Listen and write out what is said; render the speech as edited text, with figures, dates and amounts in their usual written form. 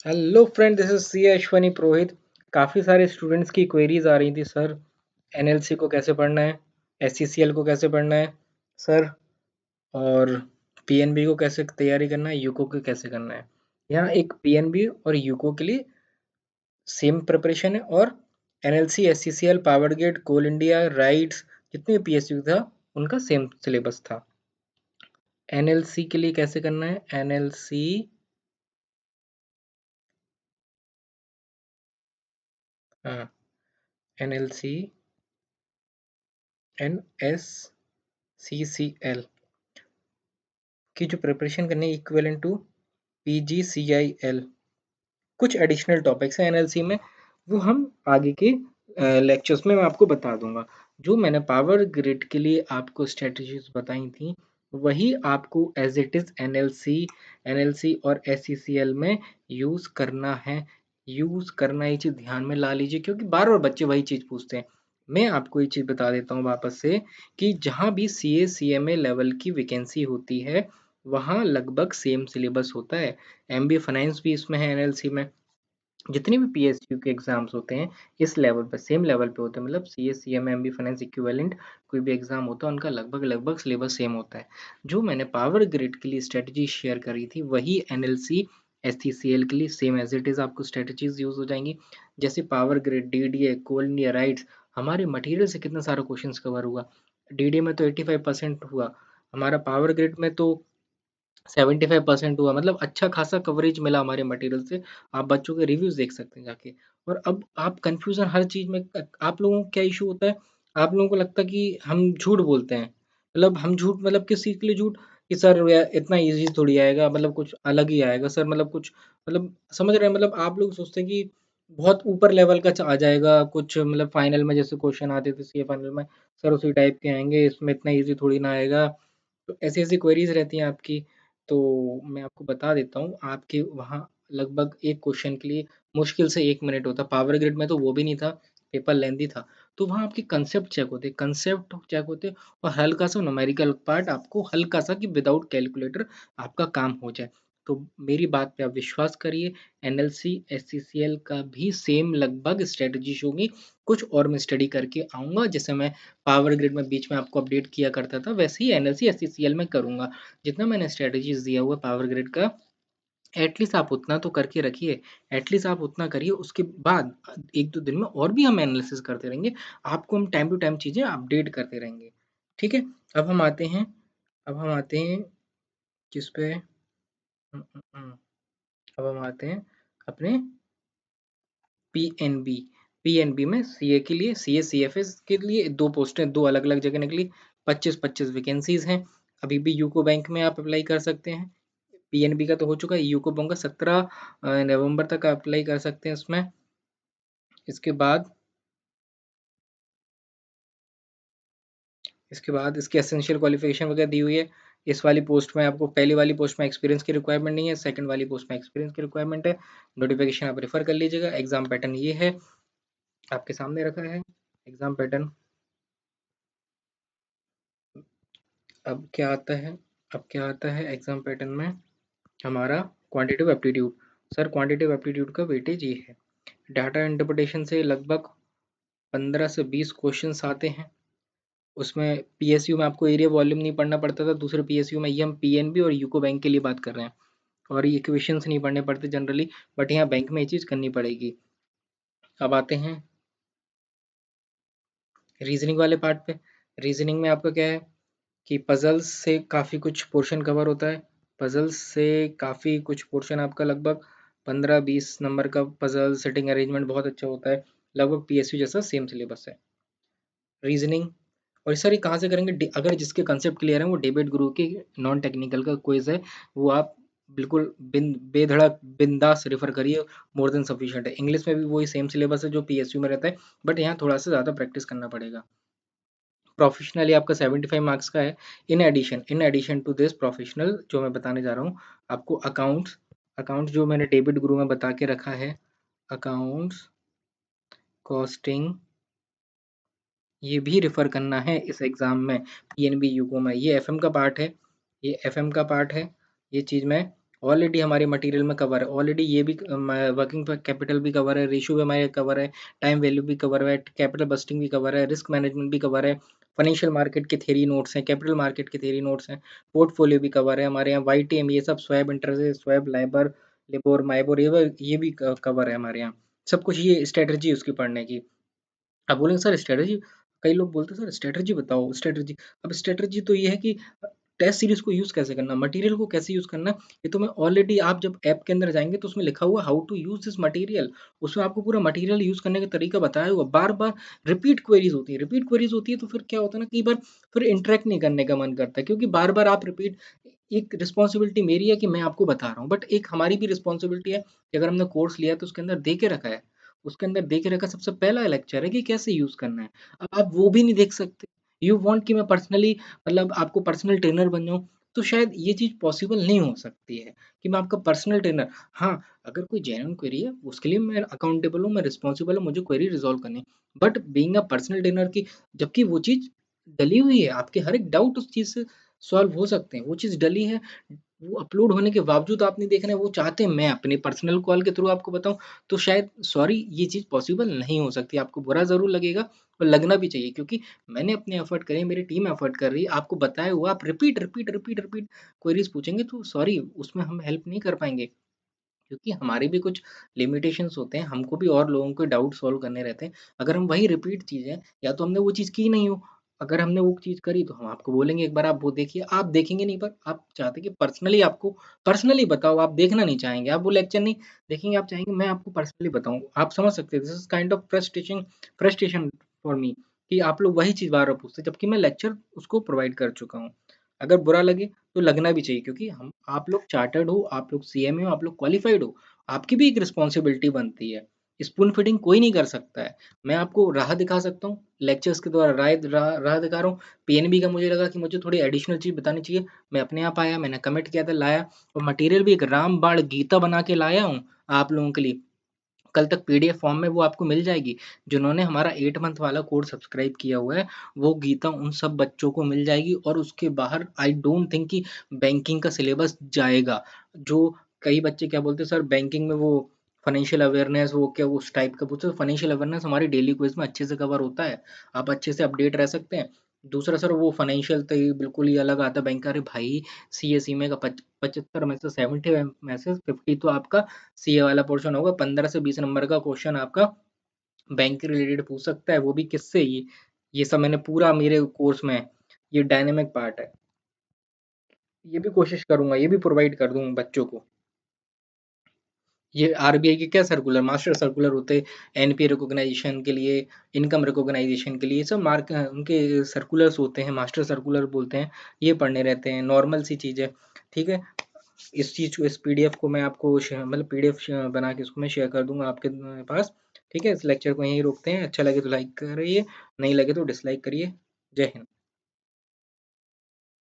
Hello friend, this is C Ashwani Purohit. काफ़ी सारे students की क्वेरीज आ रही थी सर। एनएलसी को कैसे पढ़ना है, एससीसीएल को कैसे पढ़ना है सर, और पीएनबी को कैसे तैयारी करना है, यूको को कैसे करना है। यहाँ एक पीएनबी और यूको के लिए सेम प्रिपरेशन है, और एनएलसी, एससीसीएल, पावर ग्रिड, कोल इंडिया, राइट्स, जितने पीएसयू था उनका सेम सिलेबस था। एनएलसी के लिए कैसे करना है, एनएलसी, हाँ, एनएलसी, एनएससीसीएल की जो प्रिपरेशन करनी है इक्विवेलेंट टू पीजीसीआईएल। कुछ एडिशनल टॉपिक्स हैं एनएलसी में, वो हम आगे के लेक्चर्स में मैं आपको बता दूंगा। जो मैंने पावर ग्रिड के लिए आपको स्ट्रेटजीज बताई थी, वही आपको एज इट इज एनएलसी और एससीसीएल में यूज करना है। यूज करना, ये चीज ध्यान में ला लीजिए, क्योंकि बार बार बच्चे वही चीज पूछते हैं। मैं आपको ये चीज बता देता हूँ वापस से, कि जहाँ भी सीए सीएमए लेवल की वैकेंसी होती है, वहाँ लगभग सेम सिलेबस होता है। एमबीए फाइनेंस भी इसमें है एनएलसी में। जितने भी पीएसयू के एग्जाम्स होते हैं इस लेवल पर, सेम लेवल पे होते हैं, मतलब C S C M M B finance equivalent कोई भी एग्जाम होता है, उनका लगभग लगभग सिलेबस सेम होता है। जो मैंने पावर ग्रिड के लिए स्ट्रेटजी शेयर करी थी, वही एनएलसी एसटीसीएल के लिए सेम एज इट इज आपको स्ट्रेटजीज यूज हो जाएंगी। जैसे पावर ग्रिड, डीडीए, कोल इंडिया, राइट्स, हमारे मटेरियल से कितना सारा क्वेश्चन कवर हुआ। डीडीए में तो 85% हुआ, हमारा पावर ग्रिड में तो 75% हुआ, मतलब अच्छा खासा कवरेज मिला हमारे मटेरियल से। आप बच्चों के रिव्यूज देख सकते हैं जाके। और अब आप कंफ्यूजन हर चीज में, आप लोगों को क्या इशू होता है, आप लोगों को लगता है कि हम झूठ बोलते हैं। मतलब हम झूठ, मतलब किस चीज के लिए झूठ, कि सर इतना इजी थोड़ी आएगा, मतलब कुछ अलग ही आएगा सर, मतलब कुछ, मतलब समझ रहे हैं, मतलब आप लोग सोचते हैं कि बहुत ऊपर लेवल का आ जाएगा कुछ, मतलब फाइनल में जैसे क्वेश्चन आते थे सीए फाइनल में, सर उसी टाइप के आएंगे, इसमें इतना इजी थोड़ी ना आएगा। तो ऐसी ऐसी क्वेरीज रहती हैं आपकी। तो मैं आपको बता देता हूँ, आपके वहाँ लगभग एक क्वेश्चन के लिए मुश्किल से 1 मिनट होता। पावर ग्रिड में तो वो भी नहीं था, पेपर लेंदी था। तो वहाँ आपके कंसेप्ट चेक होते, कंसेप्ट चेक होते, और हल्का सा न्यूमेरिकल पार्ट आपको, हल्का सा, कि विदाउट कैलकुलेटर आपका काम हो जाए। तो मेरी बात पे आप विश्वास करिए, एनएलसी एससीसीएल का भी सेम लगभग स्ट्रेटजीज होगी। कुछ और मैं स्टडी करके आऊँगा, जैसे मैं पावर ग्रिड में बीच में आपको अपडेट किया करता था, वैसे ही एनएलसी एससीसीएल में करूँगा। जितना मैंने स्ट्रेटजीज दिया हुआ पावर ग्रिड का, एटलीस्ट आप उतना तो करके रखिए। एटलीस्ट आप उतना करिए, उसके बाद 1-2 दिन में और भी हम एनालिसिस करते रहेंगे। आपको हम टाइम टू टाइम चीज़ें अपडेट करते रहेंगे। ठीक है? अब हम आते हैं, अब हम आते हैं किस पे? अब हम आते हैं अपने पीएनबी। पीएनबी में सीए के लिए, सीए सीएफएस के लिए दो पोस्टें, दो अलग अलग जगह निकली। 25-25 वैकेंसीज हैं। अभी भी यूको बैंक में आप अप्लाई कर सकते हैं। पीएनबी का तो हो चुका है, यूको बैंक का 17 नवंबर तक आप अप्लाई कर सकते हैं उसमें। इसके बाद, इसकी एसेंशियल क्वालिफिकेशन वगैरह दी हुई है। इस वाली पोस्ट में आपको, पहली वाली पोस्ट में एक्सपीरियंस की रिक्वायरमेंट नहीं है, सेकंड वाली पोस्ट में एक्सपीरियंस की रिक्वायरमेंट है। नोटिफिकेशन आप रेफर कर लीजिएगा। एग्जाम पैटर्न ये है, आपके सामने रखा है एग्जाम पैटर्न। अब क्या आता है, अब क्या आता है एग्जाम पैटर्न में, हमारा quantitative aptitude. Sir quantitative aptitude का वेटेज ये है, डाटा इंटरप्रिटेशन से लगभग 15 से 20 क्वेश्चंस आते हैं। उसमें पीएसयू में आपको एरिया वॉल्यूम नहीं पढ़ना पड़ता था, दूसरे पीएसयू में, ये हम पीएनबी और यूको बैंक के लिए बात कर रहे हैं, और ये इक्वेशंस नहीं पढ़ने पड़ते जनरली, बट यहाँ बैंक में ये चीज़ करनी पड़ेगी। अब आते हैं रीजनिंग वाले पार्ट पे। रीजनिंग में आपका क्या है, कि पजल्स से काफ़ी कुछ पोर्शन कवर होता है। पजल्स से काफ़ी कुछ पोर्शन आपका, लगभग 15-20 नंबर का पजल सेटिंग अरेंजमेंट बहुत अच्छा होता है। लगभग पीएसयू जैसा सेम सिलेबस है रीजनिंग। और सर ये कहाँ से करेंगे, अगर जिसके कंसेप्ट क्लियर है, वो डेविड गुरु के नॉन टेक्निकल का क्विज है, वो आप बिल्कुल बेधड़क बिंदास रेफर करिए, मोर देन सफिशिएंट है। इंग्लिश में भी वही सेम सिलेबस है जो पीएसयू में रहता है, बट यहाँ थोड़ा सा ज़्यादा प्रैक्टिस करना पड़ेगा। प्रोफेशनली आपका 75 मार्क्स का है। In addition to this professional जो मैं बताने जा रहा हूँ आपको, अकाउंट्स, अकाउंट्स जो मैंने डेबिट गुरु में बता के रखा है, अकाउंट्स, कॉस्टिंग, ये भी रेफर करना है इस एग्जाम में, पीएनबी यूको में। ये एफएम का पार्ट है, ये एफएम का पार्ट है, ये चीज़ मैं ऑलरेडी हमारे मटेरियल में कवर है, ऑलरेडी ये भी वर्किंग कैपिटल भी कवर है, रेशियो भी हमारे कवर है, टाइम वैल्यू भी कवर है, कैपिटल बस्टिंग भी कवर है, रिस्क मैनेजमेंट भी कवर है, फाइनेंशियल मार्केट के थ्योरी नोट्स हैं, कैपिटल मार्केट के थ्योरी नोट्स हैं, पोर्टफोलियो भी कवर है हमारे यहाँ, YTM ये सब swap interest swap LIBOR LIBOR MIBOR ये भी कवर है हमारे यहाँ, सब कुछ ये स्ट्रेटजी उसकी पढ़ने की। आप बोलेंगे सर स्ट्रेटजी, कई लोग बोलते हैं सर स्ट्रेटजी बताओ स्ट्रेटजी। अब स्ट्रेटजी तो ये है कि टेस्ट सीरीज को यूज कैसे करना, मटेरियल को कैसे यूज करना, ये तो मैं ऑलरेडी, आप जब ऐप के अंदर जाएंगे तो उसमें लिखा हुआ how to use this material, उसमें आपको पूरा मटेरियल यूज करने का तरीका बताया हुआ। बार बार रिपीट क्वेरीज होती है, रिपीट क्वेरीज होती है तो फिर क्या होता है ना, कई बार फिर इंटरेक्ट नहीं करने का मन करता है, क्योंकि बार बार आप रिपीट, एक रिस्पॉन्सिबिलिटी मेरी है कि मैं आपको बता रहा हूँ, बट एक हमारी भी रिस्पॉन्सिबिलिटी है कि अगर हमने कोर्स लिया है तो उसके अंदर दे के रखा है, उसके अंदर दे के रखा सबसे पहला लेक्चर है कि कैसे यूज करना है। अब आप वो भी नहीं देख सकते, यू वांट कि मैं पर्सनली, मतलब आपको पर्सनल ट्रेनर बन जाऊं, तो शायद ये चीज पॉसिबल नहीं हो सकती है कि मैं आपका पर्सनल ट्रेनर। हाँ, अगर कोई जेन्युइन क्वेरी है उसके लिए मैं अकाउंटेबल हूँ, मैं रिस्पॉन्सिबल हूँ, मुझे क्वेरी रिजॉल्व करनी है, but being a personal trainer की, जबकि वो चीज डली हुई है, आपके हर एक डाउट उस चीज से सॉल्व हो सकते हैं, वो चीज डली है, वो अपलोड होने के बावजूद आप नहीं देख रहे हैं, वो चाहते हैं मैं अपने पर्सनल कॉल के थ्रू आपको बताऊं, तो शायद सॉरी ये चीज पॉसिबल नहीं हो सकती, आपको बुरा जरूर लगेगा और लगना भी चाहिए, क्योंकि मैंने अपने एफर्ट करे, मेरी टीम एफर्ट कर रही है, आपको बताया हुआ, आप repeat repeat repeat repeat queries पूछेंगे तो सॉरी उसमें हम हेल्प नहीं कर पाएंगे, क्योंकि हमारे भी कुछ लिमिटेशंस होते हैं, हमको भी और लोगों के डाउट सॉल्व करने रहते हैं। अगर हम वही रिपीट चीज़ें, या तो हमने वो चीज़ की नहीं हो, अगर हमने वो चीज़ करी तो हम आपको बोलेंगे एक बार आप वो देखिए, आप देखेंगे नहीं, पर आप चाहते हैं कि पर्सनली आपको पर्सनली बताओ, आप देखना नहीं चाहेंगे, आप वो लेक्चर नहीं देखेंगे, आप चाहेंगे मैं आपको पर्सनली बताऊँ। आप समझ सकते हैं, this is kind of frustration for me, कि आप लोग वही चीज़ बार-बार पूछते हैं, जबकि मैं लेक्चर उसको प्रोवाइड कर चुका हूँ। अगर बुरा लगे तो लगना भी चाहिए, क्योंकि हम आप लोग चार्टर्ड हो, आप लोग सीएमए हो, आप लोग क्वालिफाइड हो, आपकी भी एक रिस्पॉन्सिबिलिटी बनती है। स्पून फीडिंग कोई नहीं कर सकता है। मैं आपको राह दिखा सकता हूँ, लेक्चर्स के द्वारा राह दिखा रहा हूँ। पीएनबी का मुझे लगा कि मुझे थोड़ी एडिशनल चीज़ बतानी चाहिए, मैं अपने आप आया, मैंने कमिट किया था, लाया, और मटेरियल भी एक रामबाण गीता बना के लाया हूँ आप लोगों के लिए। कल तक पीडीएफ फॉर्म में वो आपको मिल जाएगी। जिन्होंने हमारा 8 मंथ वाला कोर्स सब्सक्राइब किया हुआ है, वो गीता उन सब बच्चों को मिल जाएगी, और उसके बाहर आई डोंट थिंक कि बैंकिंग का सिलेबस जाएगा। जो कई बच्चे क्या बोलते हैं सर बैंकिंग में वो फाइनेंशियल अवेयरनेस, वो क्या उस टाइप का पूछते हैं, फाइनेंशियल अवेयरनेस हमारी डेली क्विज में अच्छे से कवर होता है, आप अच्छे से अपडेट रह सकते हैं। दूसरा सर वो फाइनेंशियल तो ये बिल्कुल ही अलग आता है बैंक का। अरे भाई, सीएसई में का 75 में से 70 में से 50 तो आपका सीए वाला पोर्शन होगा, 15 से 20 नंबर का क्वेश्चन आपका बैंक के रिलेटेड पूछ सकता है, वो भी किससे, ये सब मैंने पूरा मेरे कोर्स में, ये डायनेमिक पार्ट है, ये भी कोशिश करूंगा, ये भी प्रोवाइड कर दूंगा बच्चों को। ये आरबीआई के क्या सर्कुलर, मास्टर सर्कुलर होते हैं एनपीए रिकॉग्नाइजेशन के लिए, इनकम रिकॉग्नाइजेशन के लिए, ये सब मार्क उनके सर्कुलर्स होते हैं, मास्टर सर्कुलर बोलते हैं, ये पढ़ने रहते हैं, नॉर्मल सी चीज़ है। ठीक है, इस चीज़ को, इस पीडीएफ को मैं आपको मतलब पीडीएफ बना के इसको मैं शेयर कर दूंगा आपके पास। ठीक है, इस लेक्चर को यहीं रोकते हैं, अच्छा लगे तो लाइक करिए, नहीं लगे तो डिसलाइक करिए। जय हिंद।